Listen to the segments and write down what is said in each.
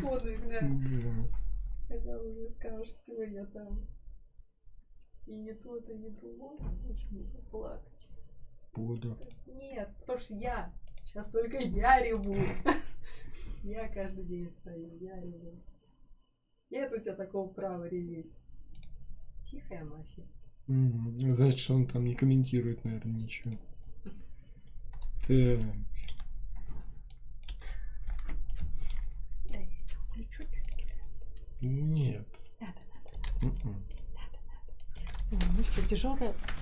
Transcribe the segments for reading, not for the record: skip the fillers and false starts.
телефоны, бля. Когда уже скажешь, все, я там. И не то, и не другое. Начну плакать. Буду. Нет, потому что я. Сейчас только я реву. Я каждый день стою, я реву. Нет у тебя такого права реветь. Тихая мафия. Значит, что он там не комментирует, наверное, ничего. Ты... Да, я тебя включу. Нет. Надо. Ну что,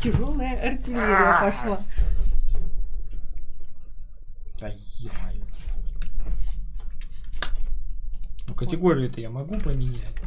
тяжелая артиллерия пошла. Да ё-моё. Ну, категорию-то я могу поменять.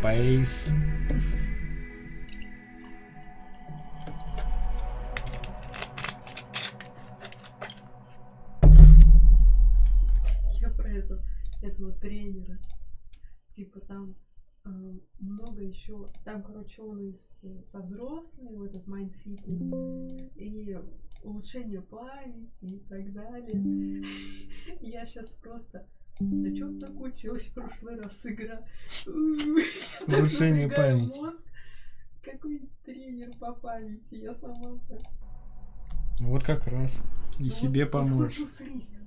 Бейс. Я про этого тренера. Типа там много еще. Там, короче, он со взрослыми, в этот Mind Fitness, и улучшение памяти и так далее. Я сейчас просто... На чем закончилась в прошлый раз игра? Улучшение памяти. Мозг. Какой тренер по памяти? Я сама так. Вот как раз. И Ну себе вот, поможешь. Вот,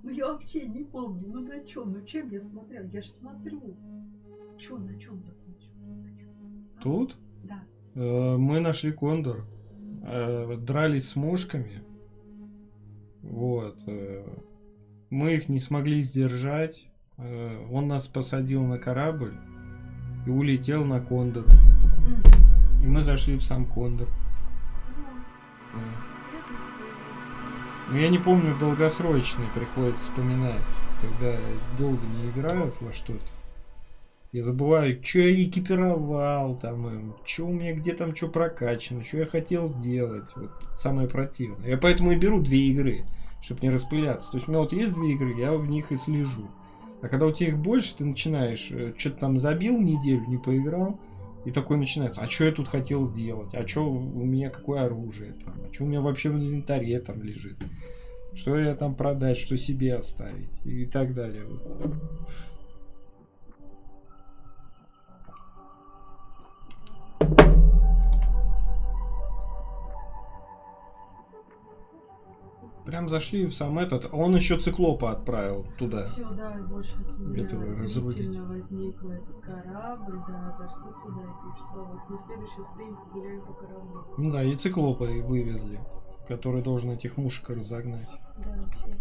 ну я вообще не помню. Ну на чем? Ну чем я смотрел? Я же смотрю. Чё, на чем закончил? Тут? Да. Мы нашли кондор. Дрались с мушками. Вот. Мы их не смогли сдержать. Он нас посадил на корабль и улетел на кондор. И мы зашли в сам кондор. Но я не помню, долгосрочный приходится вспоминать, когда долго не играю во что-то. Я забываю, что я экипировал, там, что у меня где там что прокачано, что я хотел делать. Вот самое противное. Я поэтому и беру 2 игры, чтобы не распыляться. То есть у меня вот есть 2 игры, я в них и слежу. А когда у тебя их больше, ты начинаешь, что-то там забил неделю, не поиграл, и такой начинается, а что я тут хотел делать, а что у меня какое оружие, там, а что у меня вообще в инвентаре там лежит, что я там продать, что себе оставить и так далее. Прям зашли в сам этот. Он еще циклопа отправил туда. Все, да, и вот сейчас у меня Этого зрительно возникла этот корабль, да, зашли туда, и что, вот на следующем стриме погуляем по кораблю. Ну да, и циклопа и вывезли, который должен этих мушек разогнать. Да, вообще.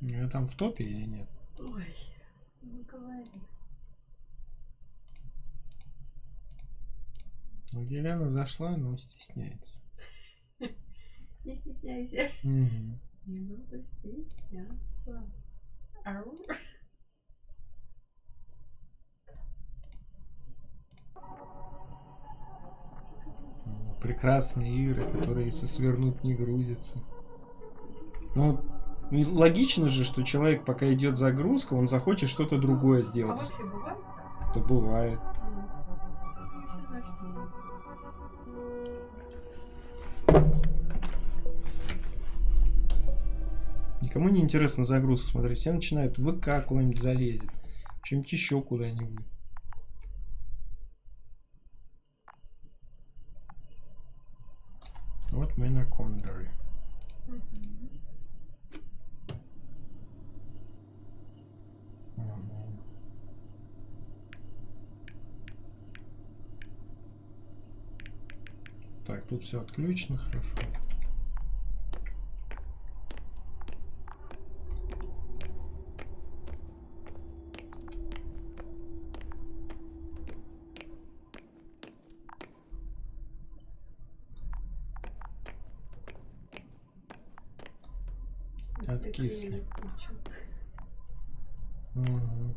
Я там в топе или нет? Ой, ну говори. Ну, Елена зашла, но стесняется. Не стесняйся. Угу. Не надо стесняться. Ау. Прекрасные игры, которые если свернуть не грузятся. Ну, логично же, что человек, пока идет загрузка, он захочет что-то другое сделать. А вообще бывает? То бывает. Никому не интересно загрузку смотреть. Все начинают в ВК куда-нибудь залезет. Чем-нибудь еще куда-нибудь. Вот мы на кондоре. Так, Так, тут все отключено, хорошо. Откисли. Угу.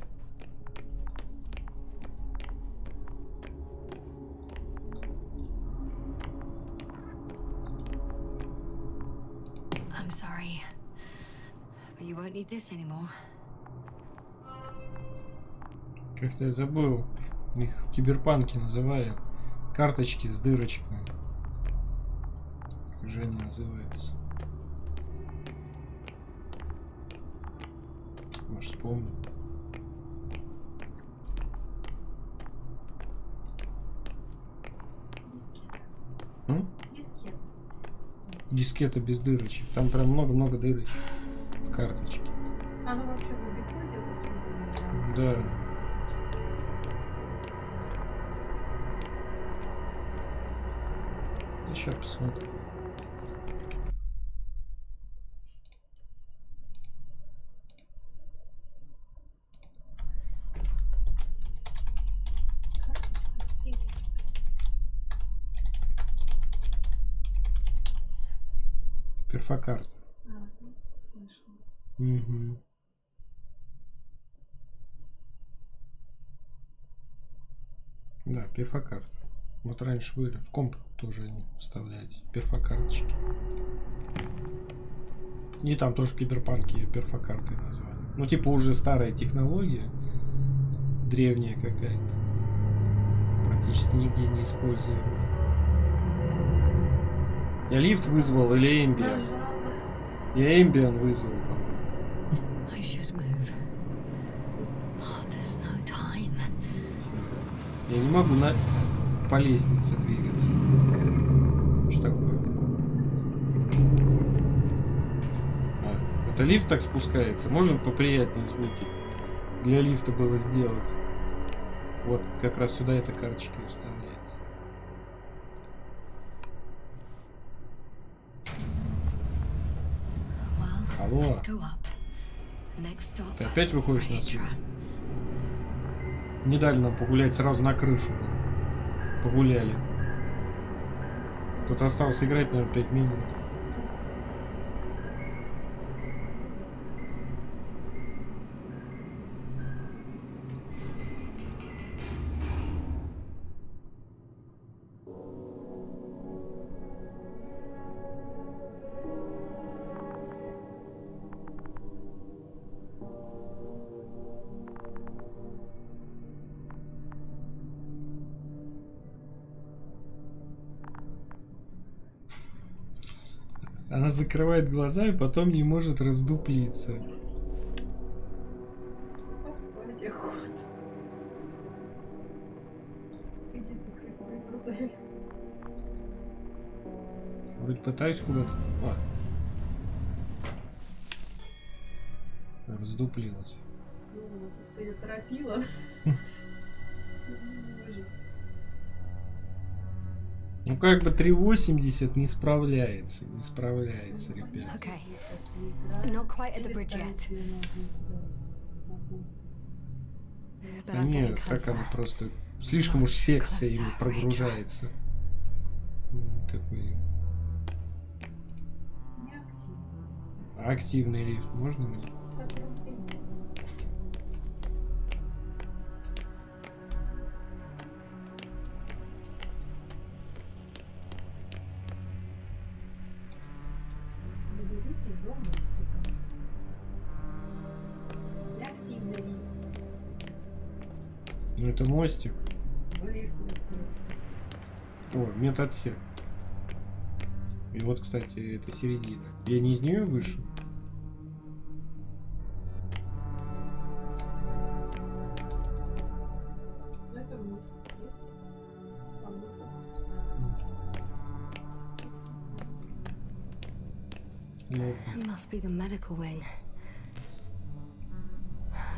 I'm sorry, but you won't need this anymore. Как-то я забыл. Их в киберпанке называют. Карточки с дырочками. Как же они называются? Может, вспомню. Дискета. Дискета без дырочек. Там прям много-много дырочек в карточке. Она вообще в обиходе особенно? Да. Сейчас посмотрим. Перфокарта. Слышала. Угу. Да, перфокарта. Вот раньше были. В комп тоже они вставлялись. Перфокарточки. И там тоже в киберпанке перфокарты назвали. Ну, типа уже старая технология. Древняя какая-то. Практически нигде не используемая. Я лифт вызвал или эмбиент? Я эмбиент вызвал, по-моему. Я не могу по лестнице двигаться. Что такое? Это лифт так спускается. Можно поприятнее звуки для лифта было сделать? Вот как раз сюда эта карточка и вставляется. Алло. Ты опять выходишь на связь? Не дали нам погулять, сразу на крышу. Погуляли. Тут осталось играть, наверное, 5 минут. Она закрывает глаза и потом не может раздуплиться. Господи, охота. Иди закрой глаза. Вроде пытаюсь куда-то. Раздуплилась. Ну, ты ее торопила. Ну как бы 3.80 не справляется, ребят. Okay. Not quite at the bridge yet. But Да I'm getting нет, так closer. она просто слишком уж секциями прогружается. Такой. А активный лифт можно мне? Ну это мостик. О, медотсек. И вот, кстати, это середина. Я не из нее вышел. It must be the medical wing.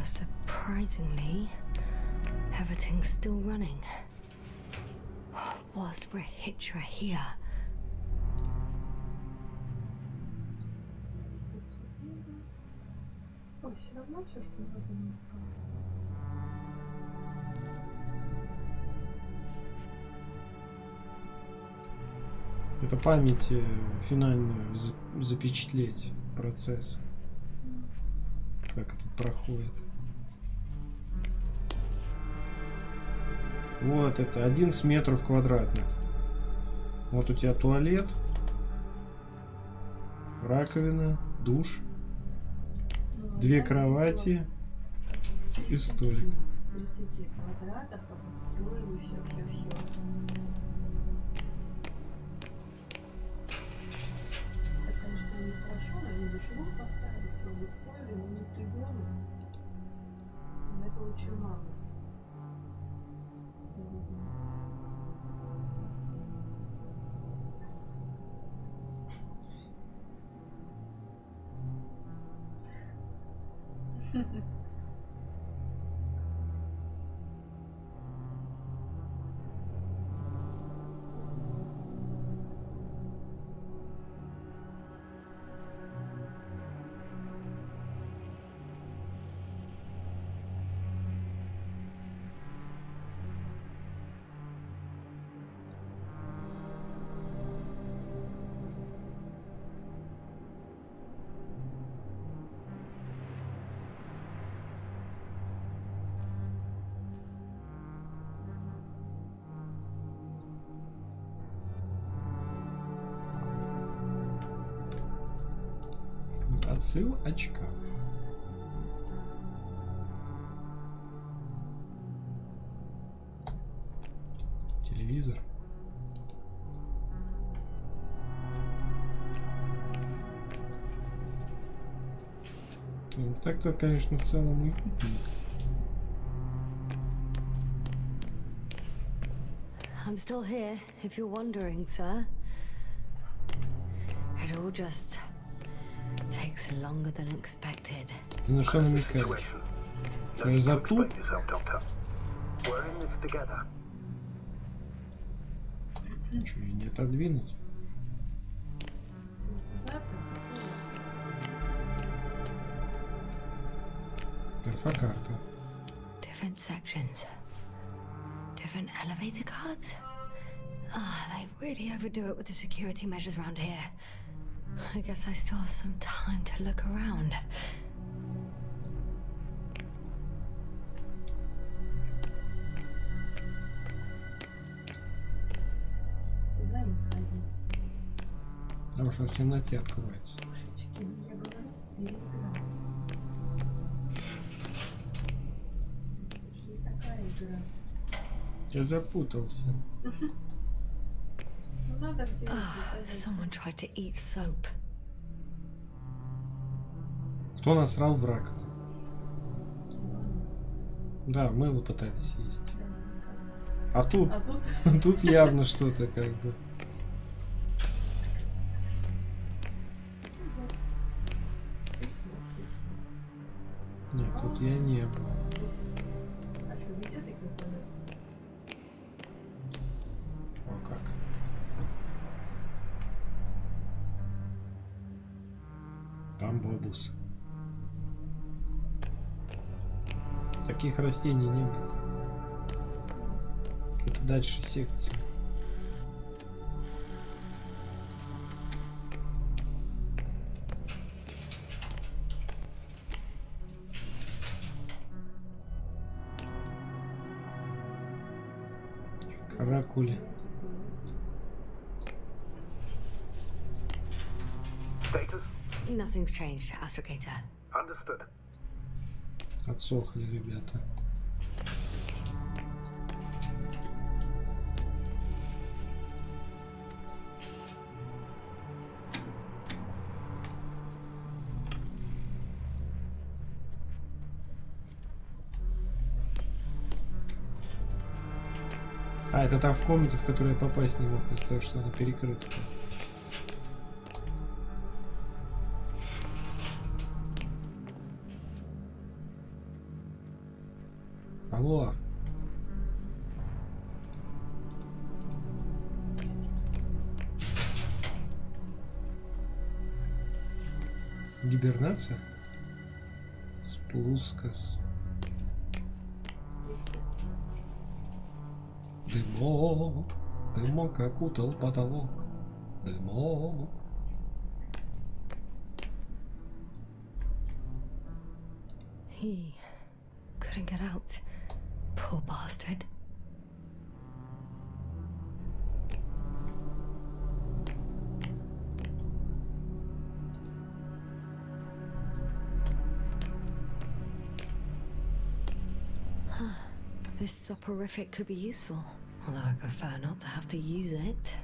Surprisingly, everything's still running. Whilst we're here, Ой, все равно все, что надо, не искал. Это память финальную запечатлеть процесс. Как это проходит. Вот это 11 метров квадратных. Вот у тебя туалет, раковина, душ, две кровати и столик. 30 квадратах построили все. Это, конечно, нехорошо, но они душевую поставили, все обустроили, но не пригодно. Но это очень мало. Отсыл очков. Телевизор. Ну, так-то, конечно, в целом уютненько. I'm still here, if you're wondering, sir. It all just takes longer than expected. Ты на что намекаешь? Что я затуп? Что, ее не отодвинуть? Инфокарта. Different sections. Different elevator cards. Ah, they really overdo it with the security measures around here. I guess I still have some time to look around. Потому что в темноте откроется. Я говорю, переиграл. Это не такая игра. Я запутался. Ну надо где-то. Someone tried to eat soap. Кто насрал в раковину? Да, мыло пытались есть. А тут? А тут? Тут явно что-то как бы. Нет, тут я не был. А что, везде такие ходят? О, как. Там бобус. Таких растений не было. Это дальше секция. Каракули. Nothing's changed, Astrogator. Understood. Отсохли ребята. А, это там в комнате, в которую я попасть не мог, из-за того, что она перекрыта. Алло. Гибернация? Плускас. Дымок, дымок окутал потолок. Дымок. He couldn't get out. Poor bastard. This soporific could be useful, although I prefer not to have to use it.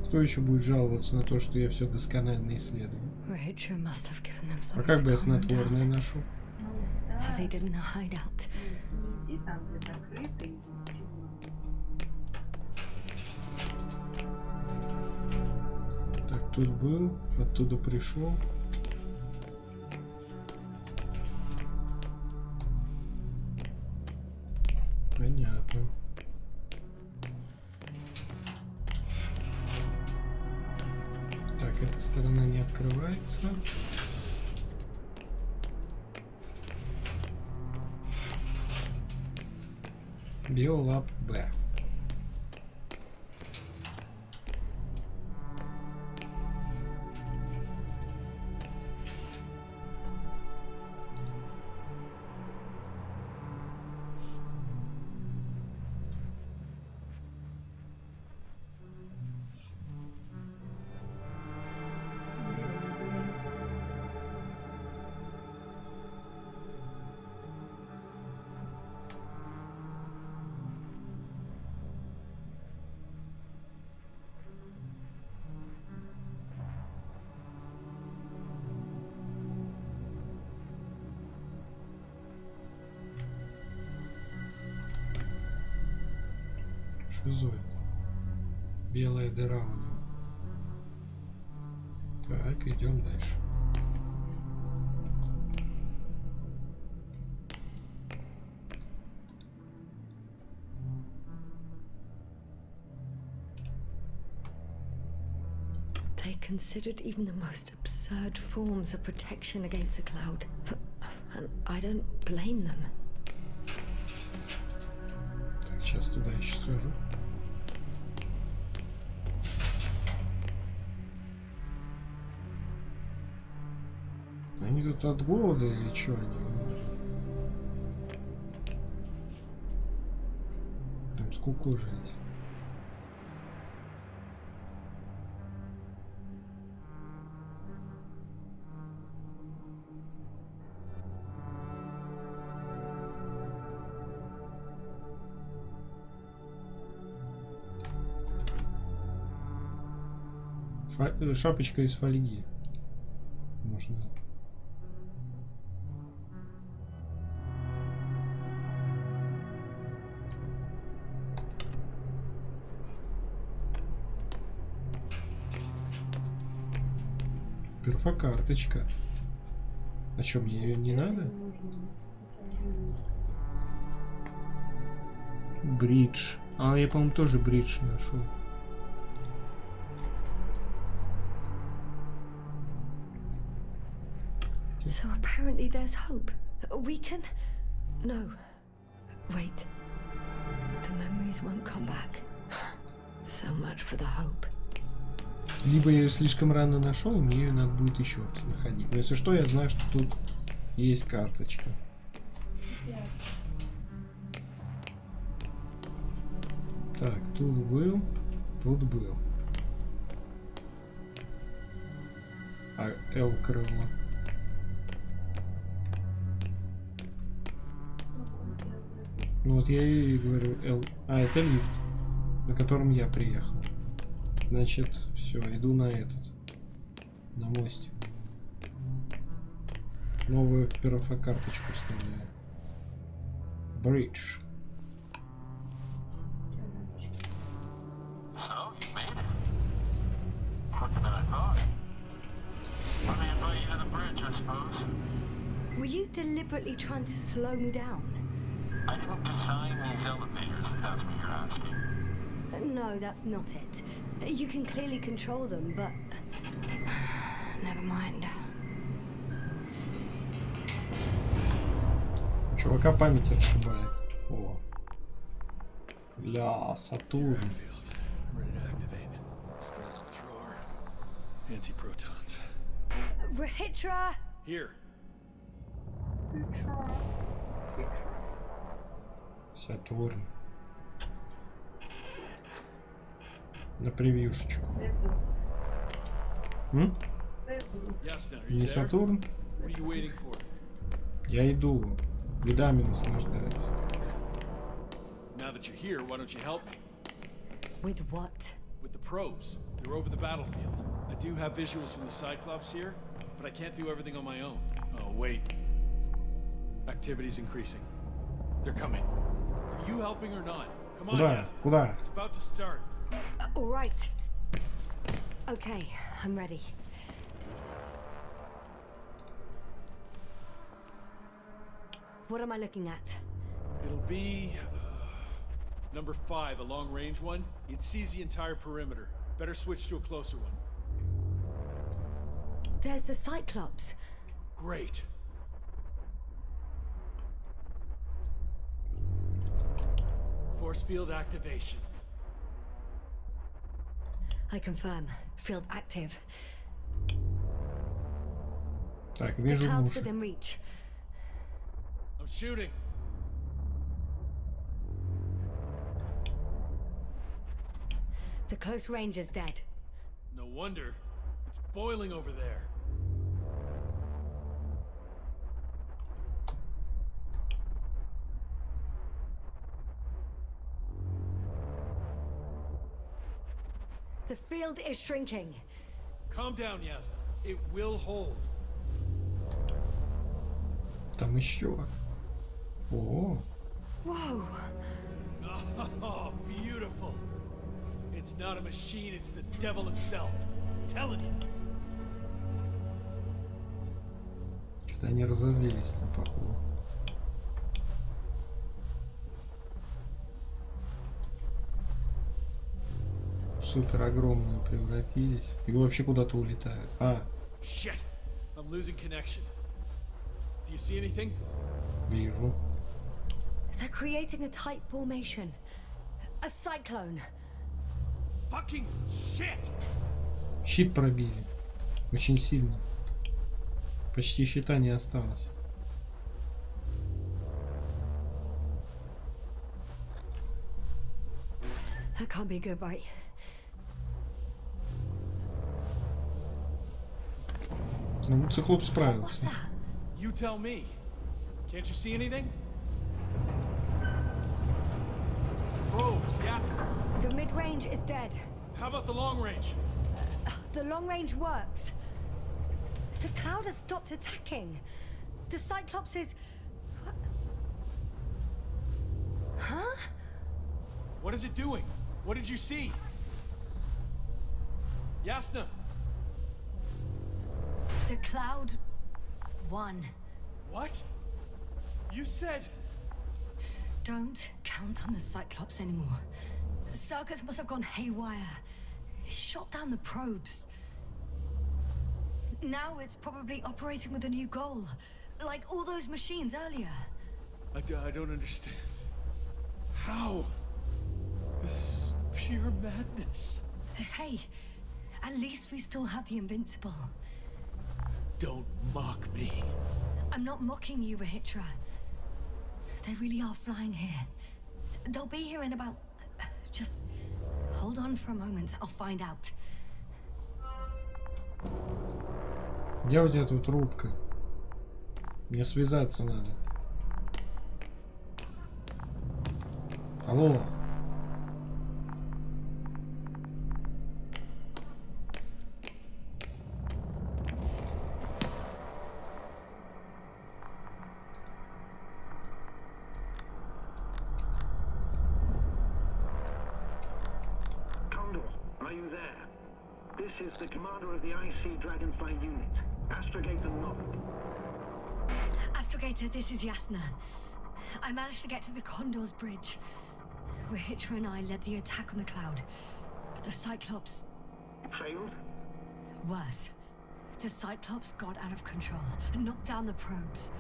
Кто еще будет жаловаться на то, что я все досконально исследую? А как бы я снотворное ношу? Has he didn't hide out? Не иди там, где закрыто и темно. Так, тут был, оттуда пришел. Понятно. Так, эта сторона не открывается. Биолаб Б. Шизоид. Белая дыра у него. Так, идем дальше. They considered even the most absurd forms of protection against a cloud. And I don't blame them. Так, сейчас туда еще схожу. Они тут от голода или что они? Прям скукожились. Шапочка из фольги. Можно. Перфокарточка. А что, мне ее не надо? Бридж. А я, по-моему, тоже бридж нашел. So apparently there's hope. We can... No. Wait. The memories won't come back. So much for the hope. Либо я ее слишком рано нашел, мне ее надо будет еще раз находить. Но если что, я знаю, что тут есть карточка. Так, тут был, тут был. А L крыло. Ну вот я и говорю L. А, это лифт, на котором я приехал. Значит, все, иду на этот. На мостик. Новую перфокарточку вставляю. Бридж. Were you deliberately trying to slow me down? I didn't design these elevators, if that's what you're asking. No, that's not it. You can clearly control them, but... Never mind. Чувака память отшибает. О. Ля, Сатурн. Rahitra! Here. Сатурн. На превьюшечку. М? Не Сатурн? What are you waiting for? Я иду. Видами наслаждаюсь. Now that you're here, why don't you help me? With what? With the probes. They're over the battlefield. I do have visuals from the Cyclops here, but I can't do everything on my own. Oh, wait. Activity's increasing. They're coming. Are you helping or not? Come on, Куда? Yasna. Куда? It's about to start. All right. Okay, I'm ready. What am I looking at? It'll be... number 5, a long-range one. It sees the entire perimeter. Better switch to a closer one. There's the Cyclops. Great. Force field activation. I confirm. Field active. Так, The вижу cloud's уши. within reach. I'm shooting. The close range is dead. No wonder. It's boiling over there. The field is shrinking. Calm down, Yasna. It will hold. Там еще. О, Whoa! Oh, beautiful. It's not a machine, it's the devil himself. I'm telling you. что-то они разозлились на походу. Супер огромные превратились. И вообще куда-то улетают. А, Shit. I'm losing connection. Do you see anything? вижу. They're creating a tight formation. A cyclone. Fucking shit! Щит пробили. Очень сильно. Почти щита не осталось. That can't be good, right? Ну, циклоп What's справился. that? You tell me. Can't you see anything? Probes, yeah. The mid-range is dead. How about the long range? The long range works. The cloud has stopped attacking. The Cyclops is... Huh? What is it doing? What did you see? Yasna! The cloud won. What? You said... Don't count on the Cyclops anymore. The circuits must have gone haywire. It shot down the probes. Now it's probably operating with a new goal. Like all those machines earlier. I don't understand. How? This is pure madness. Hey, at least we still have the Invincible. Don't mock me. I'm not mocking you, Rahitra. They really are flying here. They'll be here in about... Just hold on for a moment. I'll find out. Где у тебя тут рубка? Мне связаться надо. Алло. Are you there? This is the commander of the IC Dragonfly unit. Astrogator North. Astrogator, this is Yasna. I managed to get to the Condor's bridge. Rahitra and I led the attack on the cloud. But the Cyclops... Failed? Worse. The Cyclops got out of control and knocked down the probes.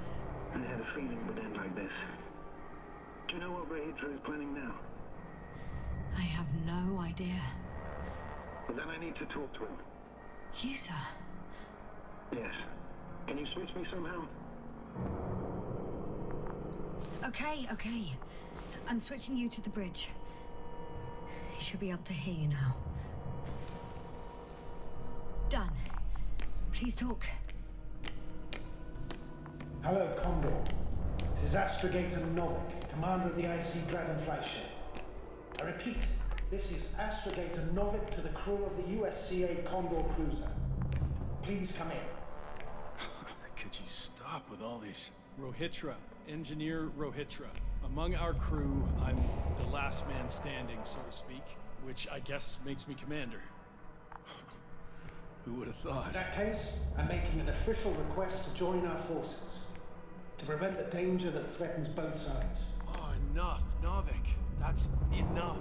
I had a feeling it would end like this. Do you know what Rahitra is planning now? I have no idea. Well, then I need to talk to him. You, sir? Yes. Can you switch me somehow? Okay. I'm switching you to the bridge. He should be able to hear you now. Done. Please talk. Hello, Condor. This is Astrogator Novik, commander of the IC Dragonfly ship. I repeat, this is Astrogator Novik to the crew of the USCA Condor cruiser. Please come in. Could you stop with all these? Rohitra, Engineer Rohitra. Among our crew, I'm the last man standing, so to speak, which I guess makes me commander. Who would have thought? In that case, I'm making an official request to join our forces, to prevent the danger that threatens both sides. Oh, enough, Novik. That's enough.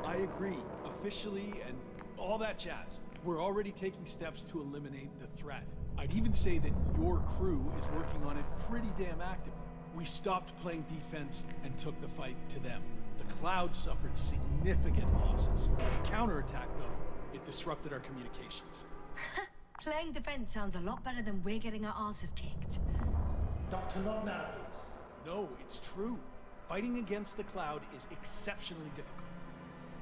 I agree, officially, and all that jazz. We're already taking steps to eliminate the threat. I'd even say that your crew is working on it pretty damn actively. We stopped playing defense and took the fight to them. The Cloud suffered significant losses. As a counterattack, though, it disrupted our communications. Playing defense sounds a lot better than we're getting our asses kicked. Doctor, not now, please. No, it's true. Fighting against the Cloud is exceptionally difficult.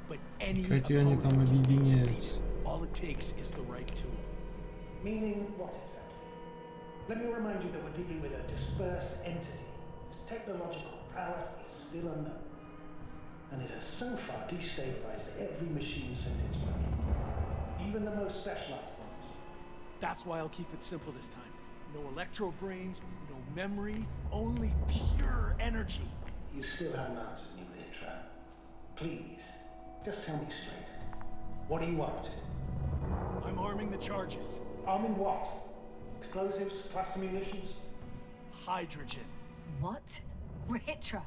But any Хотя они там opponent can be объединяются. defeated. All it takes is the right tool. Meaning what exactly? Let me remind you that we're dealing with a dispersed entity whose technological prowess is still unknown. And it has so far destabilized every machine sent its way. Even the most specialized ones. That's why I'll keep it simple this time. No electro brains, no memory, only pure energy. You still haven't answered me, Rahitra. Please, just tell me straight. What are you up to? I'm arming the charges. Arming what? Explosives, cluster munitions? Hydrogen. What? Rahitra?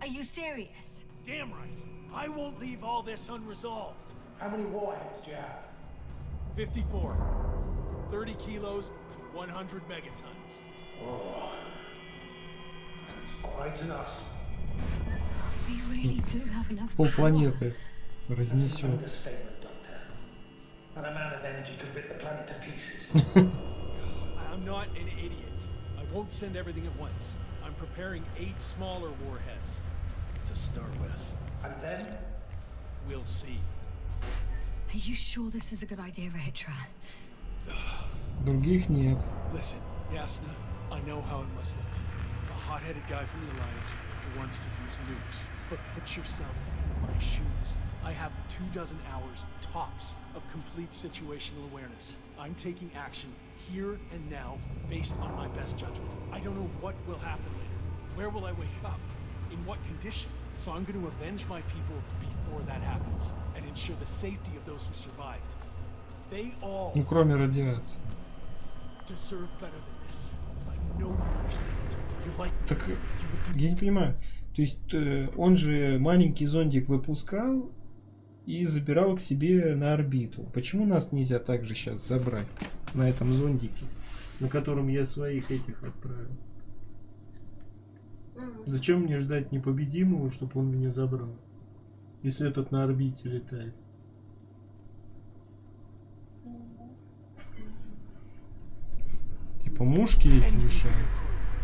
Are you serious? Damn right. I won't leave all this unresolved. How many warheads do you have? 54. From 30 kilos to 100 megatons. Oh, that's quite an arsenal. We really do have enough Пол power. планеты That's an разнесет. understatement, Doctor. An amount of energy could rip the planet to pieces. I'm not an idiot. I won't send everything at once. I'm preparing 8 smaller warheads to start with. And then? We'll see. Are you sure this is a good idea, Rahitra? Других нет. Listen, Yasna, I know how it must look to you. A hot-headed guy from the Alliance who wants to use nukes. But put yourself in my shoes. I have 24 hours tops of complete situational awareness. I'm taking action here and now based on my best judgment. I don't know what will happen later. Where will I wake up? In what condition? So I'm going to avenge my people before that happens and ensure the safety of those who survived. They all Ну, кроме радиации. deserve better than this. I know you understand. You're like me. Так You would do я не понимаю. То есть он же маленький зондик выпускал и забирал к себе на орбиту. Почему нас нельзя также сейчас забрать на этом зондике, на котором я своих этих отправил? Зачем мне ждать непобедимого, чтобы он меня забрал, если этот на орбите летает? Типа мушки эти мешают.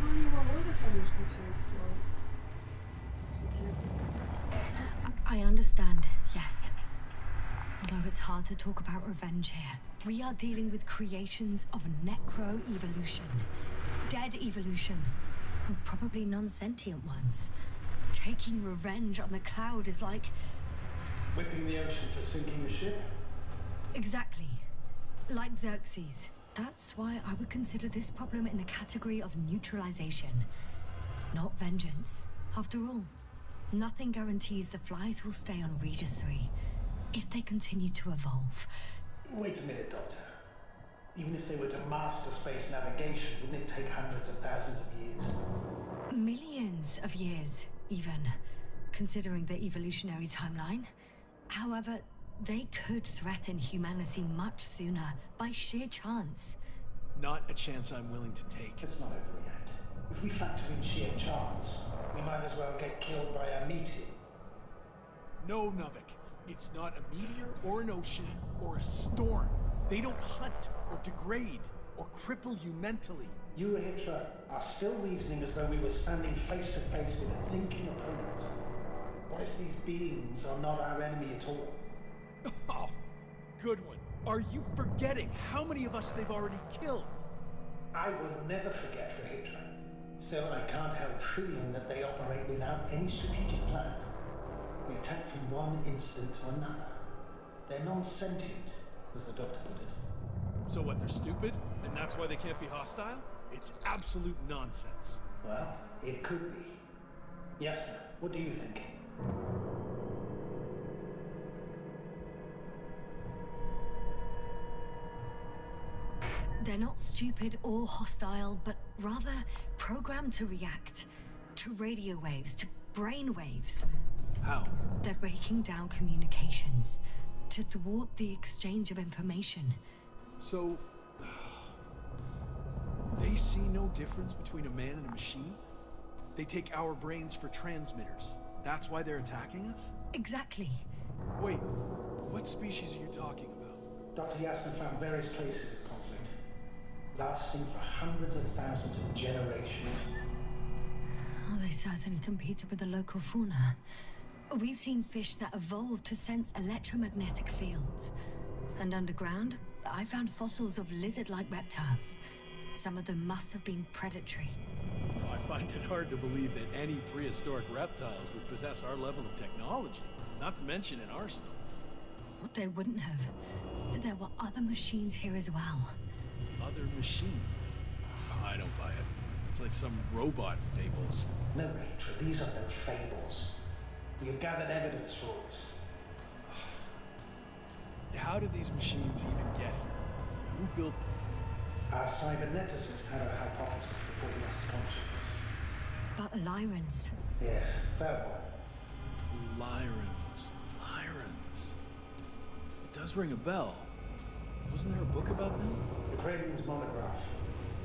Ну, не Володя, конечно, все устроил. I understand, yes. Although it's hard to talk about revenge here. We are dealing with creations of necro-evolution. Dead evolution. And probably non-sentient ones. Taking revenge on the Cloud is like... Whipping the ocean for sinking the ship? Exactly. Like Xerxes. That's why I would consider this problem in the category of neutralization. Not vengeance. After all, nothing guarantees the flies will stay on Regis 3 if they continue to evolve. Wait a minute, Doctor. Even if they were to master space navigation, wouldn't it take hundreds of thousands of years? Millions of years, even, considering the evolutionary timeline. However, they could threaten humanity much sooner by sheer chance. Not a chance I'm willing to take. Let's not overreact. If we factor in sheer chance, we might as well get killed by a meteor. No, Novik. It's not a meteor or an ocean or a storm. They don't hunt or degrade or cripple you mentally. You, Hitra, are still reasoning as though we were standing face to face with a thinking opponent. What if these beings are not our enemy at all? Oh, good one. Are you forgetting how many of us they've already killed? I will never forget, Hitra. Still, I can't help feeling that they operate without any strategic plan. We attack from one incident to another. They're non-sentient, as the doctor put it. So what, they're stupid? And that's why they can't be hostile? It's absolute nonsense. Well, it could be. Yes, sir. What do you think? They're not stupid or hostile, but rather programmed to react to radio waves, to brain waves. How? They're breaking down communications to thwart the exchange of information. So... they see no difference between a man and a machine? They take our brains for transmitters. That's why they're attacking us? Exactly. Wait, what species are you talking about? Dr. Yasna found various traces of conflict, lasting for hundreds of thousands of generations. Oh, they certainly competed with the local fauna. We've seen fish that evolved to sense electromagnetic fields. And underground, I found fossils of lizard-like reptiles. Some of them must have been predatory. Well, I find it hard to believe that any prehistoric reptiles would possess our level of technology, not to mention an arsenal. Well, they wouldn't have. But there were other machines here as well. Other machines? I don't buy it. It's like some robot fables. No, Rachel, these are no fables. We have gathered evidence for it. How did these machines even get here? Who built them? Our cyberneticist had a hypothesis before he lost consciousness. About the Lyrans. Yes, fair one. Lyrans. It does ring a bell. Wasn't there a book about them? The Craven's monograph.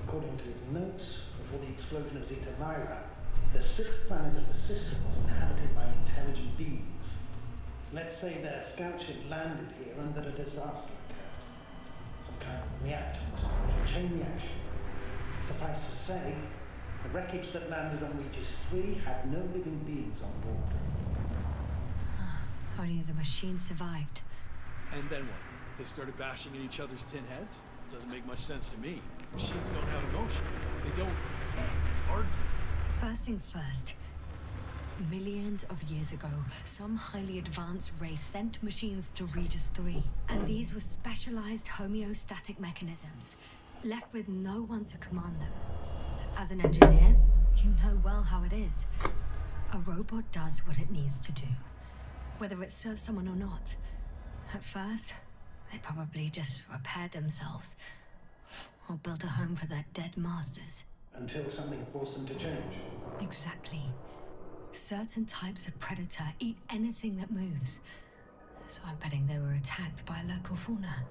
According to his notes, before the explosion of Zeta Lyra, the sixth planet of the system was inhabited by intelligent beings. Let's say their scout ship landed here and that a disaster occurred. Some kind of reactor explosion, chain reaction. Suffice to say, the wreckage that landed on Regis 3 had no living beings on board. Only the machines survived. And then what? They started bashing in each other's tin heads? Doesn't make much sense to me. Machines don't have emotions. They don't argue. First things first. Millions of years ago, some highly advanced race sent machines to Regis 3. And these were specialized homeostatic mechanisms, left with no one to command them. As an engineer, you know well how it is. A robot does what it needs to do, whether it serves someone or not. At first, they probably just repaired themselves, or built a home for their dead masters. Until something forced them to change. Exactly. Certain types of predator eat anything that moves. So I'm betting they were attacked by local fauna.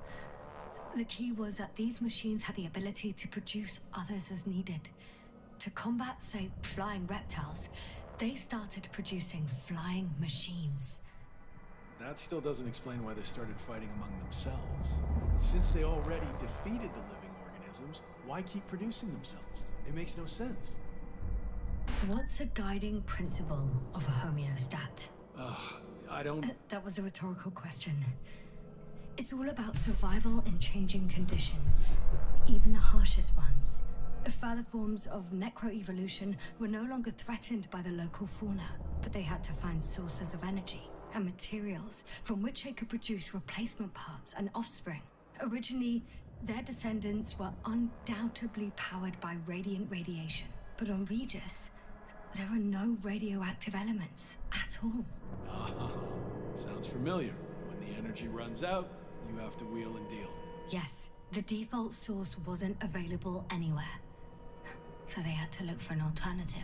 The key was that these machines had the ability to produce others as needed. To combat, say, flying reptiles, they started producing flying machines. That still doesn't explain why they started fighting among themselves. Since they already defeated the living organisms, why keep producing themselves? It makes no sense. What's a guiding principle of a homeostat? I don't... That was a rhetorical question. It's all about survival in changing conditions, even the harshest ones. Further forms of necroevolution were no longer threatened by the local fauna, but they had to find sources of energy and materials from which they could produce replacement parts and offspring. Originally, their descendants were undoubtedly powered by radiant radiation. But on Regis, there are no radioactive elements at all. Sounds familiar. When the energy runs out, you have to wheel and deal. Yes, the default source wasn't available anywhere. So they had to look for an alternative.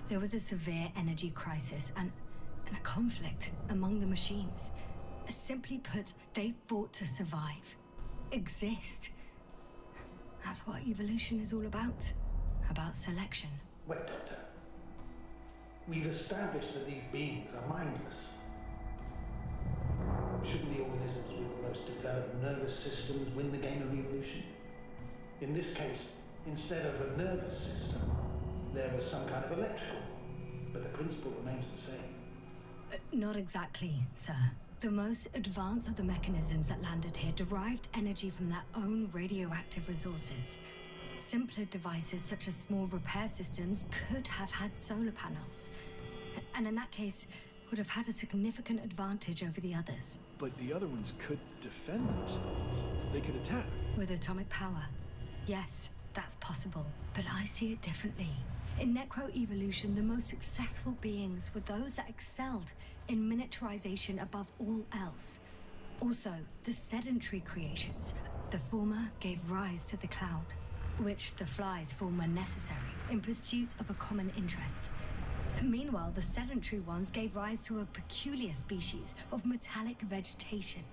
There was a severe energy crisis and a conflict among the machines. Simply put, they fought to survive. Exist. That's what evolution is all about. About selection. Wait, Doctor. We've established that these beings are mindless. Shouldn't the organisms with the most developed nervous systems win the game of evolution? In this case, instead of a nervous system, there was some kind of electrical, but the principle remains the same. Not exactly, sir. The most advanced of the mechanisms that landed here derived energy from their own radioactive resources. Simpler devices such as small repair systems could have had solar panels. And in that case, would have had a significant advantage over the others. But the other ones could defend themselves. They could attack. With atomic power, yes, that's possible. But I see it differently. In necroevolution, the most successful beings were those that excelled in miniaturization above all else. Also, the sedentary creations. The former gave rise to the cloud, which the flies form when necessary, in pursuit of a common interest. Meanwhile, the sedentary ones gave rise to a peculiar species of metallic vegetation.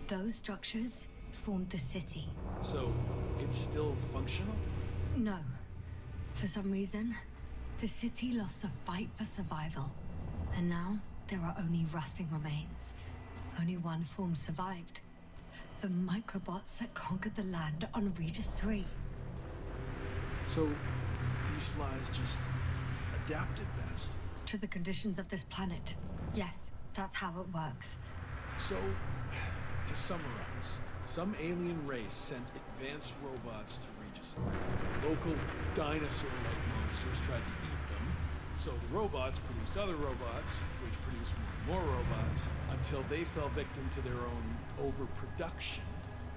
Those structures formed the city. So, it's still functional? No. For some reason, the city lost the fight for survival. And now, there are only rusting remains. Only one form survived. The microbots that conquered the land on Regis 3. So, these flies just adapted best. To the conditions of this planet. Yes, that's how it works. So, to summarize, some alien race sent advanced robots to Regis 3. Local dinosaur-like monsters tried to eat them, so the robots produced other robots, which produced more and more robots, until they fell victim to their own overproduction.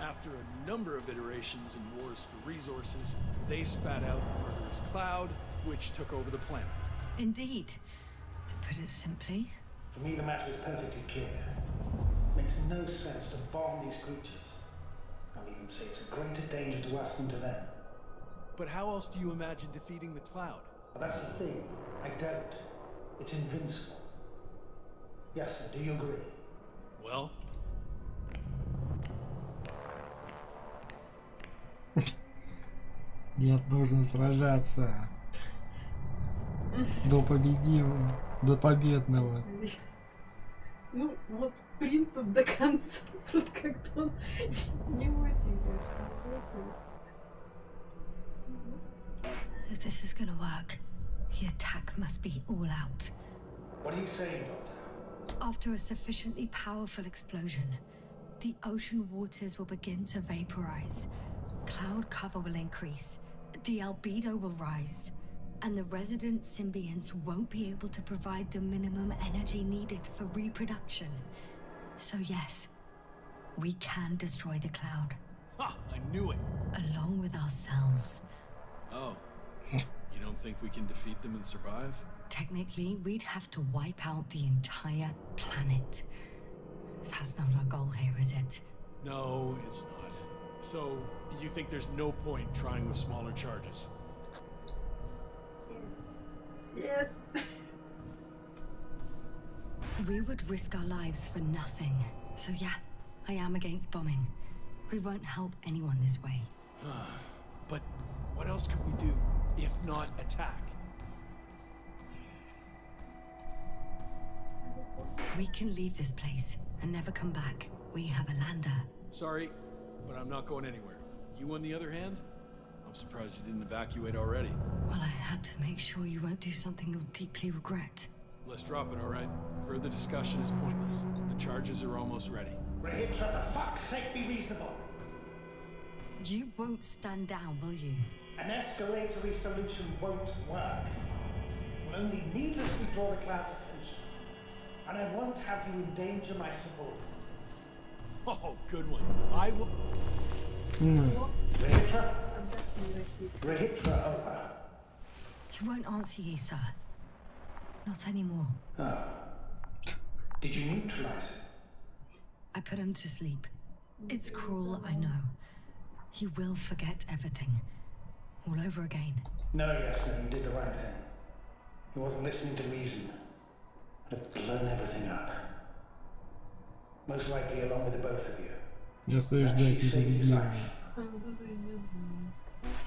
After a number of iterations and wars for resources, they spat out the murderous cloud, which took over the planet. Indeed. To put it simply... For me, the matter is perfectly clear. Makes no sense to bomb these creatures. I'll even say it's a greater danger to us than to them. But how else do you imagine defeating the cloud? But that's the thing. I don't. It's invincible. Yes, sir, do you agree? Well... Нет, нужно сражаться до победимого, до победного. Ну, вот принцип до конца. Тут как-то он не очень, конечно. If this is gonna work, the attack must be all out. What are you saying, Doctor? After a sufficiently powerful explosion, the ocean waters will begin to vaporize. Cloud cover will increase, the albedo will rise, and the resident symbionts won't be able to provide the minimum energy needed for reproduction. So yes, we can destroy the cloud. Ha! I knew it! Along with ourselves. Oh. You don't think we can defeat them and survive? Technically, we'd have to wipe out the entire planet. That's not our goal here, is it? No, it's not. So, you think there's no point trying with smaller charges? Yes. We would risk our lives for nothing. So yeah, I am against bombing. We won't help anyone this way. But what else can we do, if not attack? We can leave this place and never come back. We have a lander. Sorry, but I'm not going anywhere. You, on the other hand? I'm surprised you didn't evacuate already. Well, I had to make sure you won't do something you'll deeply regret. Let's drop it, all right? Further discussion is pointless. The charges are almost ready. Rahitra, for fuck's sake, be reasonable. You won't stand down, will you? An escalatory solution won't work. It will only needlessly draw the cloud's attention. And I won't have you endanger my subordinate. Oh, good one. I will... Rahitra? Rahitra, over. He won't answer you, sir. Not anymore. Oh. Did you neutralize him? I put him to sleep. It's cruel, I know. He will forget everything. All over again. No, yes, no, you did the right thing. He wasn't listening to reason. Would have blown everything up. Most likely along with the both of you. Я стою ждать Actually saved his непобедимого. life.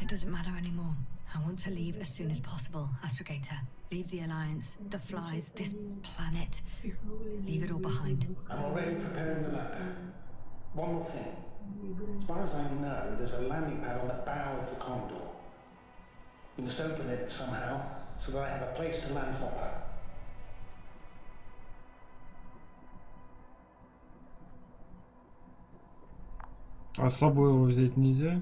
It doesn't matter anymore. I want to leave as soon as possible, Astrogator. Leave the Alliance, the flies, this planet. Leave it all behind. I'm already preparing the lander. One more thing. As far as I know, there's a landing pad on the bow of the Condor. We must open it somehow, so that I have a place to land Hopper. А с собой его взять нельзя?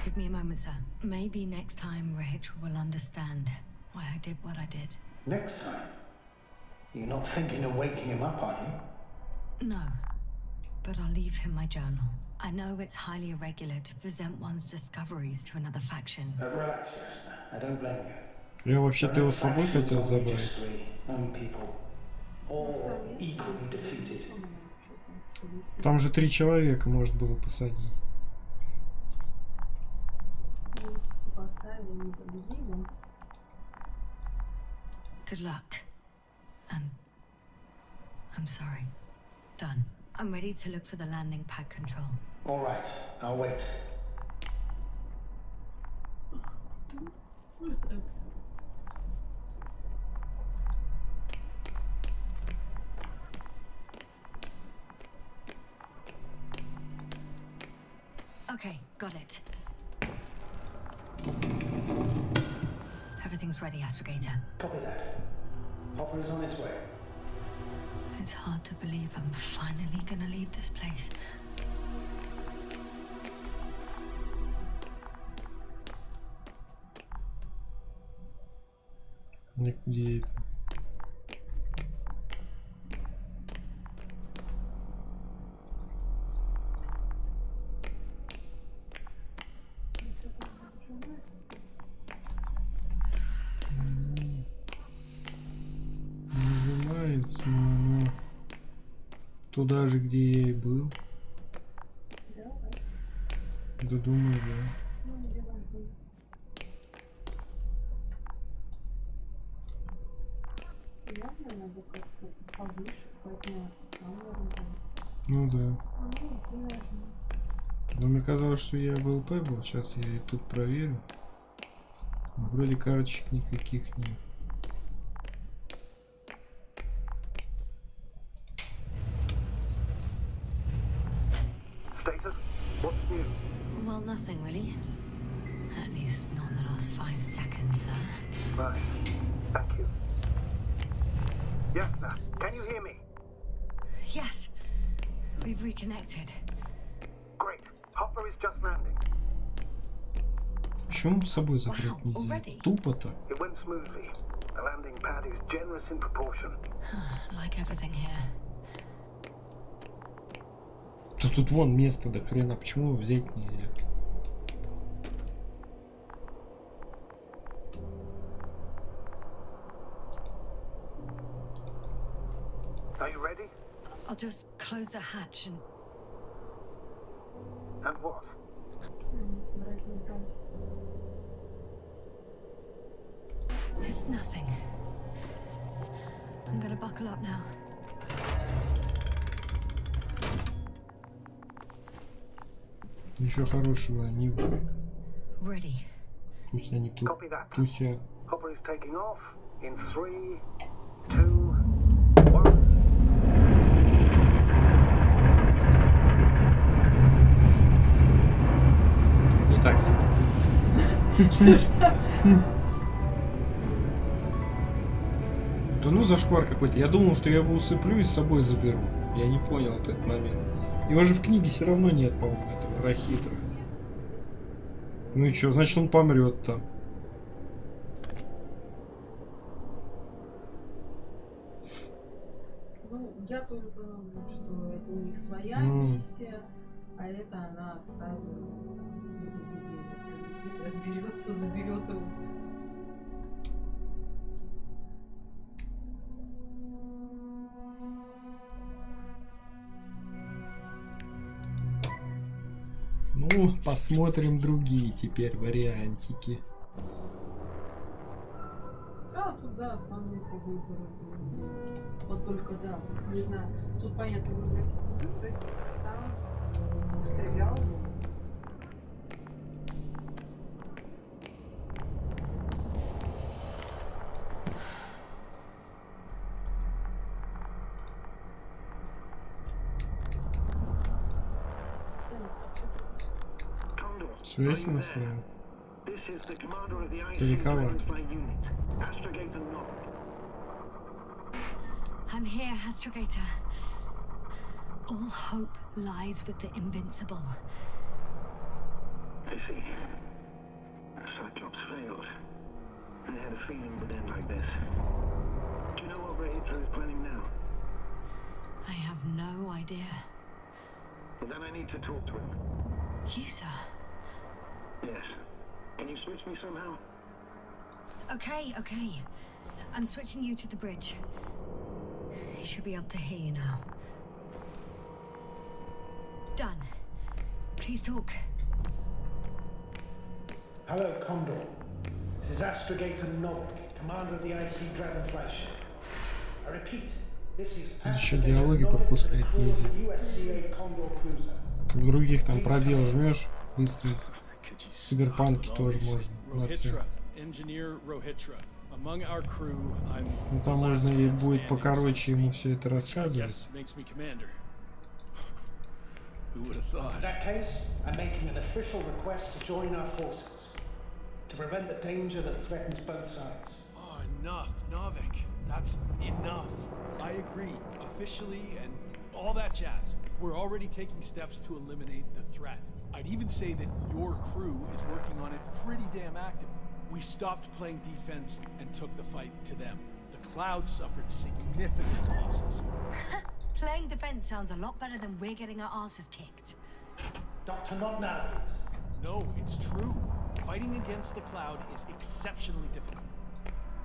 Give me a moment, sir. Maybe next time Rachel will understand why I did what I did. Next time? You're not thinking of waking him up, are you? No, but I'll leave him my journal. I know it's highly irregular to present one's discoveries to another faction. Relax, Yasna. I don't blame you. Я вообще-то его с собой хотел забрать. Only people, all equally defeated. Там же 3 человека может было посадить. Good luck. And I'm sorry. Done. I'm ready to look for the landing pad control. All right, I'll wait. Okay, got it. Everything's ready, Astrogator. Copy that. Hopper is on its way. It's hard to believe I'm finally gonna leave this place. Где это? Нажимается, но туда же, где я и был. Да, думаю, да. Надо как-то повыше подняться. Ну да. Но мне казалось, что я БЛП был. Сейчас я и тут проверю. Вроде карточек никаких нет. Status? What's new? Well, nothing really. At least not in the last 5 seconds, sir. Right. Thank you. Yasna, can you hear me? Yes, we've reconnected. Great. Hopper is just landing. Почему с собой закрыть Wow, нельзя? already? Тупо-то. It went smoothly. The landing pad is generous in proportion. Like everything here. Да тут вон место до хрена. Почему его взять нельзя? Are you ready? I'll just close the hatch and... And what? It's nothing. I'm gonna buckle up now. Ничего хорошего не будет. Ready. Пусть они тут Copy that. тусят. Hopper is taking off in 3, 2, 1. Не так себе. Да ну зашквар какой-то. Я думал, что я его усыплю и с собой заберу. Я не понял этот момент. Его же в книге все равно нет, по-моему, этого рахитра. Ну и что, значит он помрет там. Ну, я тоже поняла, что это у них своя миссия, а это она оставила других людей. Разберется, заберет его. Ну, посмотрим другие теперь вариантики. А, тут, да, основные-то выборы. Вот только, да, не знаю, тут понятно выбросить не выбросить, там стрелял. Связь настроена. This is the commander of the IC Далековато. Dragonfly unit, Astrogator Novick. I'm here, Astrogator. All hope lies with the Invincible. I see. Cyclops failed. I had a feeling it would end like this. Do you know what Hitler is planning now? I have no idea. Well, then I need to talk to him. You, sir? Yes. Can you switch me somehow? Okay. I'm switching you to the bridge. He should be able to hear you now. Done. Please talk. Hello, Condor. This is Astrogator Novick, commander of the IC Dragonfly ship. I repeat, this is Еще Astrogator диалоги Novick пропускать with the crew of нельзя. the USCA Condor cruiser. В других там пробел жмешь, быстренько. В Киберпанке тоже можно. Rohitra, engineer Rohitra. Among our crew, I'm Ну там можно и будет покороче ему все это рассказывать. Yes, makes me commander. Who would have thought? In that case, I'm making an official request to join our forces to prevent the danger that threatens both sides. Oh, enough, Novick. That's enough. I agree, officially, and all that jazz. We're already taking steps to eliminate the threat. I'd even say that your crew is working on it pretty damn actively. We stopped playing defense and took the fight to them. The Cloud suffered significant losses. Playing defense sounds a lot better than we're getting our asses kicked. Doctor, not now, please. No, it's true. Fighting against the Cloud is exceptionally difficult.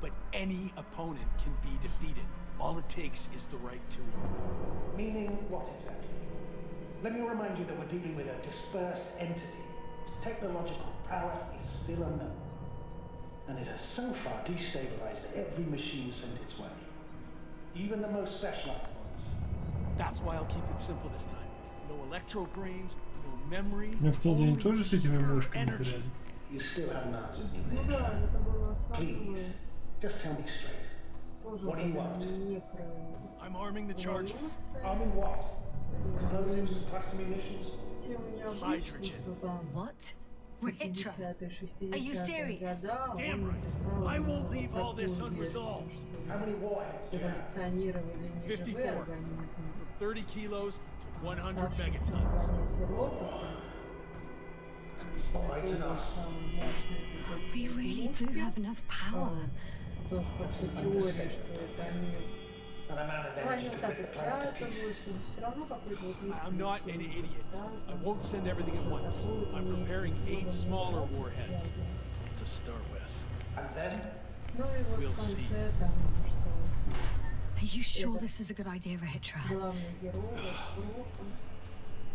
But any opponent can be defeated. All it takes is the right tool. Meaning what exactly? Let me remind you that we're dealing with a dispersed entity whose technological prowess is still unknown. And it has so far destabilized every machine sent its way. Even the most specialized ones. That's why I'll keep it simple this time. No electro brains, no memory, Ну в книге они only тоже с этими pure мушками energy. играли. You still haven't answered me, Ну да, Major. это было основное. Please, just tell me straight. Тоже What do you want? не про I'm arming the charges. эволюцию. Arming what? Explosives, cluster munitions? Тем необычно, Hydrogen. что там What? в Ritra? 50-е, Are you 60-е serious? года Damn он right. написал I won't leave all this такую версию, unresolved. How many warheads do you have? эволюционировали не 54. живые организмы, From 30 kilos to 100 оставшиеся на megatons. планете роботы. Quite enough. Самые мощные We really do have enough power. Тоже по теории, что это они An amount of energy ранее could так rip и the planet to pieces. связываются, но все равно какой-то вот есть I'm not an коллективный idiot. связан. I won't send everything at once. I'm preparing 8 smaller warheads to start with. And then, Ну и вот We'll в конце see. там, что Are you sure this is a good idea, Ritra? главный герой вот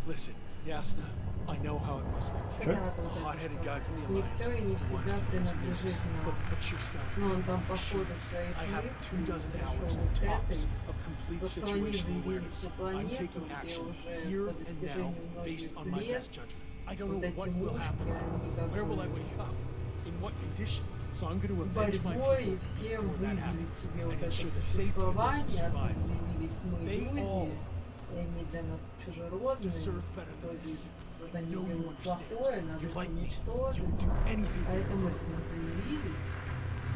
Listen, Yasna, I know how it must look to you. цена A вот hot-headed guy from the не Alliance все и не who wants всегда to use принадлежит nukes. But нам. put yourself Ну, он там in по my ходу shoes. своих I have мыслей 24 пришел hours вот к tops этой, of complete то, что они situational заявились awareness. на I'm планету, taking где action уже here по and now достижению based on многих my лет best judgment. I don't вот know эти what will мушки, happen. они Where will I как wake up? In what condition? So I'm going to бы avenge my борьбой, и people все before that выбили happens себе вот and это ensure the safety of those who существование, survive. заявились мы They all люди, и они для нас чужеродные, deserve better то than есть this. вот I они know you делают understand. плохое, надо You're их like me. You уничтожить, would do anything for your поэтому crew. к ним заявились,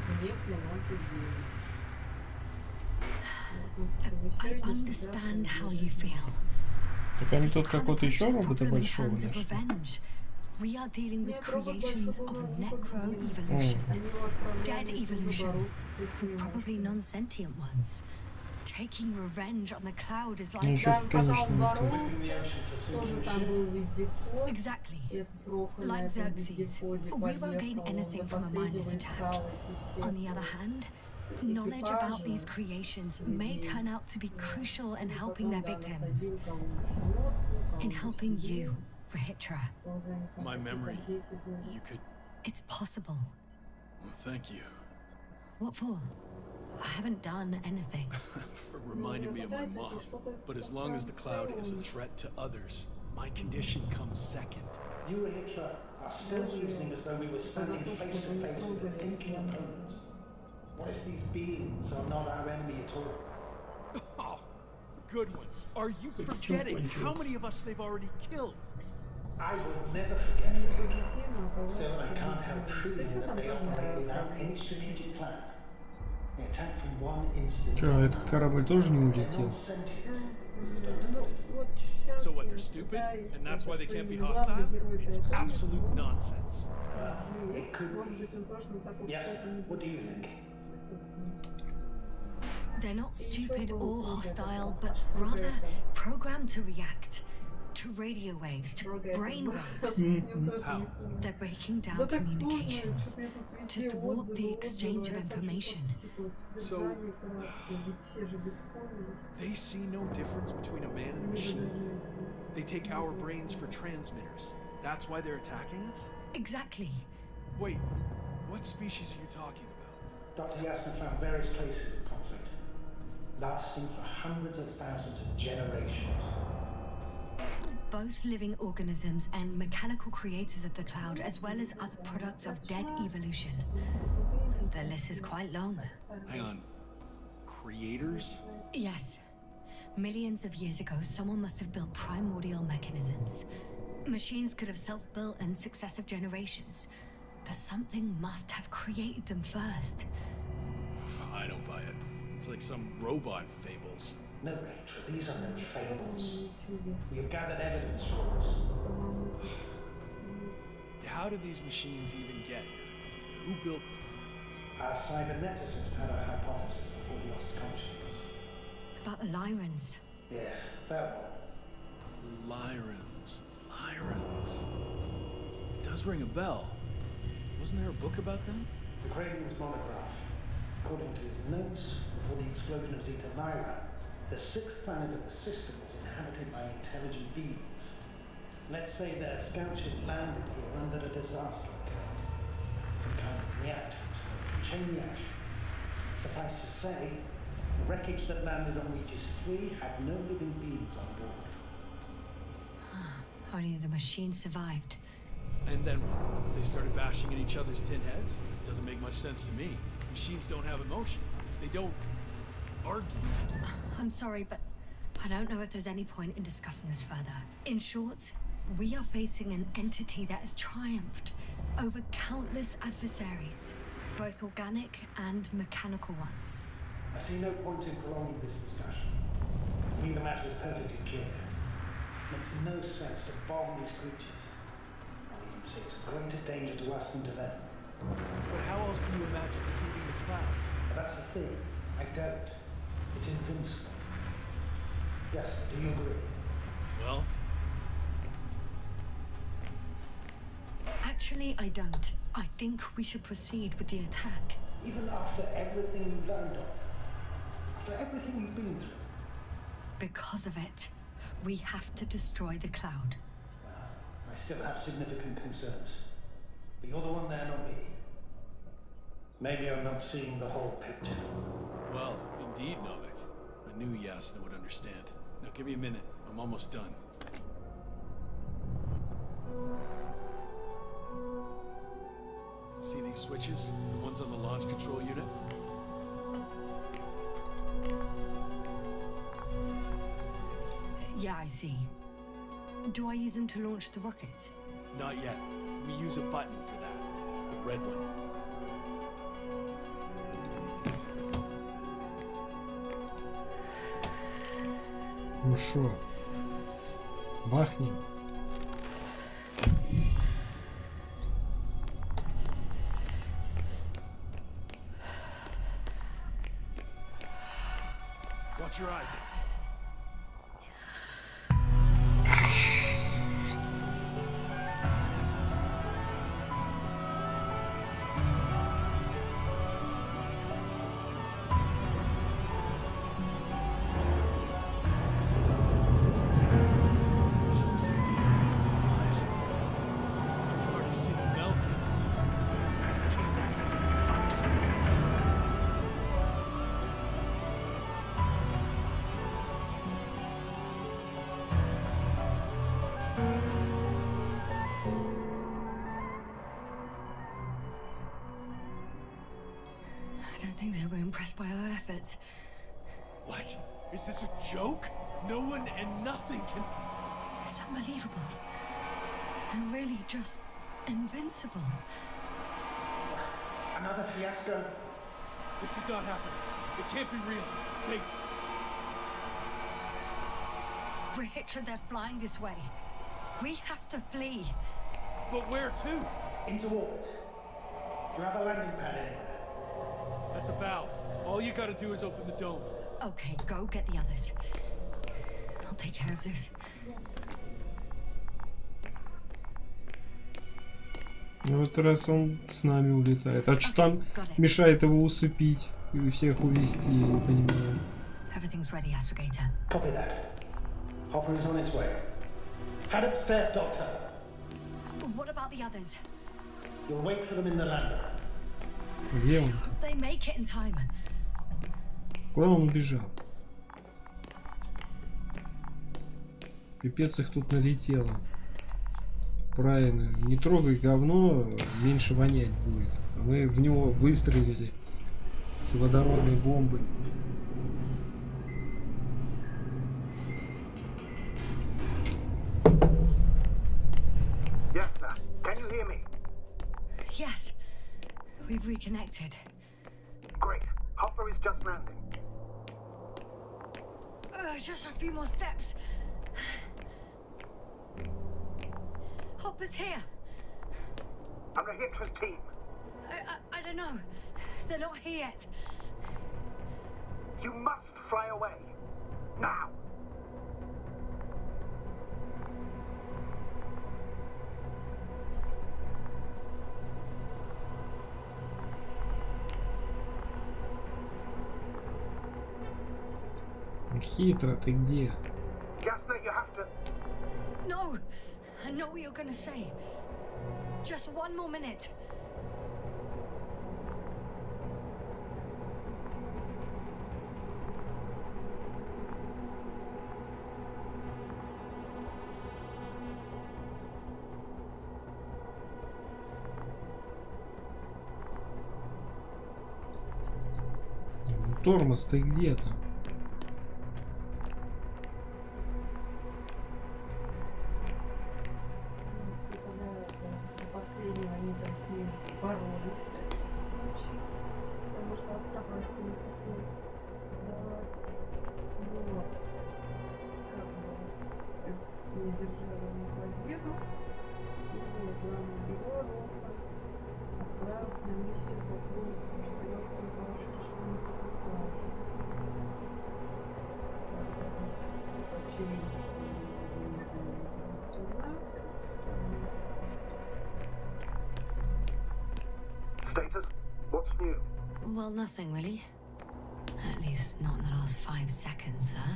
и нет ли нам тут делать. Вот, ну, I всё не understand всегда how you feel. Так они тут Can't какого-то еще approach this робота problem in большого terms of нашли. revenge. We are dealing with Нет, робот creations большого of не победил. necro-evolution. Они его Dead отправляли тоже evolution. бороться с этими Probably мушками. non-sentient ones. Taking revenge on the Cloud is Ну like... еще, Да, пока конечно, он не то. whipping боролся, the ocean for тоже sinking там ship. был вездеход. Exactly. Этот Роха на Like этом Xerxes, вездеходе we won't gain поехал, он anything до from a mindless последнего attack. искал эти все On the other hand, knowledge about these экипажи. creations may turn out to be crucial in И helping потом, their да, victims, находил кого-нибудь лодку, in кого-нибудь helping себе. you, Ritra. Тоже они там My какие-то memory. дети были. You could... It's possible. Well, thank you What for? I haven't done anything. for reminding me of my mom. But as long as the Cloud is a threat to others, my condition comes second. You, Hitra, are still reasoning as though we were standing face to face with a thinking opponent. What if these beings are not our enemy at all? Oh, good one. Are you forgetting how many of us they've already killed? I will never forget не it. объективно, а Still, I can't help да feeling что that там they должно operate быть? without any strategic plan. They attack from one incident. Че, этот корабль тоже не They're улетел? non-sentient, was the doctor Ну, put it. вот сейчас So what, я they're stupid? пытаюсь, And that's why they что can't be именно главный hostile? герой It's это absolute nonsense. It could может быть, be. он тоже на таком Yes, каком-то what do you think? They're not stupid or hostile, but rather programmed to react to radio waves, to brain waves. How? They're breaking Да down так сложно, communications что-то я тут to везде thwart отзывы, the exchange of я хочу, information. типа, содержание краткое, ведь все же бесспорно. They see no difference between a man and a machine. They take our brains for transmitters. That's why they're attacking us? Exactly. Wait, what species are you talking about? Dr. Yasna found various traces of conflict, lasting for hundreds of thousands of generations. Both living organisms and mechanical creators of the cloud, as well as other products of dead evolution. The list is quite long. Hang on. Creators? Yes. Millions of years ago, someone must have built primordial mechanisms. Machines could have self-built in successive generations, but something must have created them first. I don't buy it. It's like some robot fables. No, Rachel, these are no fables. We have gathered evidence for this. How did these machines even get here? Who built them? Our cyberneticist had a hypothesis before he lost consciousness. About the Lyrans. Yes, that one. Lyrans. It does ring a bell. Wasn't there a book about them? The Cranian's monograph. According to his notes, before the explosion of Zeta Lyra, the sixth planet of the system was inhabited by intelligent beings. Let's say their scout ship landed here under a disaster occurred. Some kind of reactor explosion, chain reaction. Suffice to say, the wreckage that landed on Regis 3 had no living beings on board. Only the machine survived. And then what? They started bashing at each other's tin heads? Doesn't make much sense to me. Machines don't have emotions. They don't argue. I'm sorry, but I don't know if there's any point in discussing this further. In short, we are facing an entity that has triumphed over countless adversaries, both organic and mechanical ones. I see no point in prolonging this discussion. For me, the matter is perfectly clear. It makes no sense to bomb these creatures. I'll even say it's a greater danger to us than to them. But how else do you imagine defeating the cloud? But that's the thing. I don't. It's invincible. Yes, do you agree? Well, Actually, I don't. I think we should proceed with the attack. Even after everything you've learned, Doctor? After everything you've been through? Because of it, we have to destroy the cloud. I still have significant concerns. But you're the one there, not me. Maybe I'm not seeing the whole picture. well, indeed, Novik. I knew Yasna would understand. Now give me a minute. I'm almost done. See these switches? The ones on the launch control unit? Yeah, I see. Do I use them to launch the rockets? Not yet. We use a button for that. The red one. Ну шо, бахнем. Watch your eyes. Listen to the air of the flies. I can already see them melting. Take that, fucks. I don't think they were impressed by our efforts. What? Is this a joke? No one and nothing can... It's unbelievable. They're really just invincible. Another fiasco. This is not happening. It can't be real. They... Richard, they're flying this way. We have to flee. But where to? Into orbit. You have a landing pad in there. At the bow. All you gotta do is open the dome. Okay, go get the others. I'll take care of this. Ну, вот раз он с нами улетает. А что там мешает его усыпить и всех увезти, я не понимаю. Everything's ready, Astrogator. Copy that. Hopper is on its way. Head upstairs, Doctor. What about the others? You'll wait for them in the lander. Где он? They make it in time. Куда он убежал? Пипец их тут налетело. Правильно. Не трогай говно, меньше вонять будет. А мы в него выстрелили с водородной бомбой. Yes, sir. Can you hear me? Yes. We've reconnected. Great. Hopper is just landing. Just a few more steps. Hopper's here. I'm Rahitra's team. I don't know. They're not here yet. You must fly away. Now. Хитро, ты где? Yasna, you have to... No. I know what you're gonna say. Just one more minute. Тормоз, ты где там? Они там с ним боролись, потому что астронавты не хотели сдаваться. Вот. Как бы не держали на победу. И вот главный герой отправился на миссию по поиску 4 прошедшего экипажа. Очевидно, что они не осознали. Status? What's new? Well, nothing really. At least not in the last 5 seconds, sir.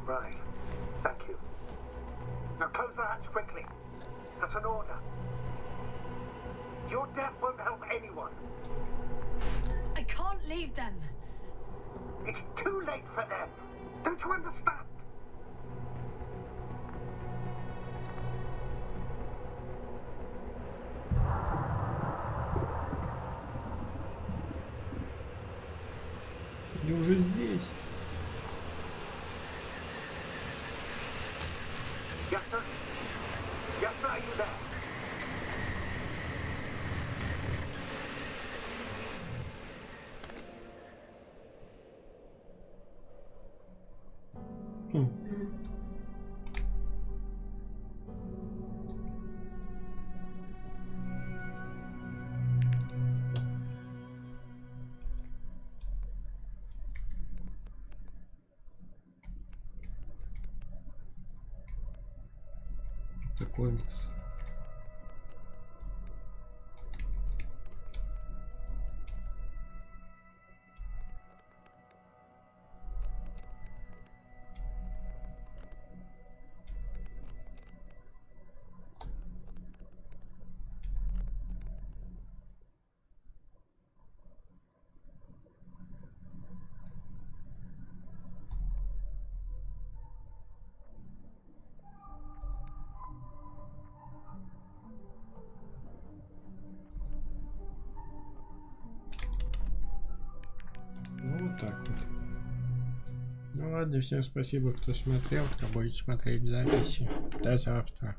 Right. Thank you. Now close the hatch quickly. That's an order. Your death won't help anyone. I can't leave them. It's too late for them. Don't you understand? Ты уже здесь. Yasna? Yasna, are you there? Это комикс. Так вот. Ну ладно, всем спасибо, кто смотрел, кто будет смотреть записи. До завтра.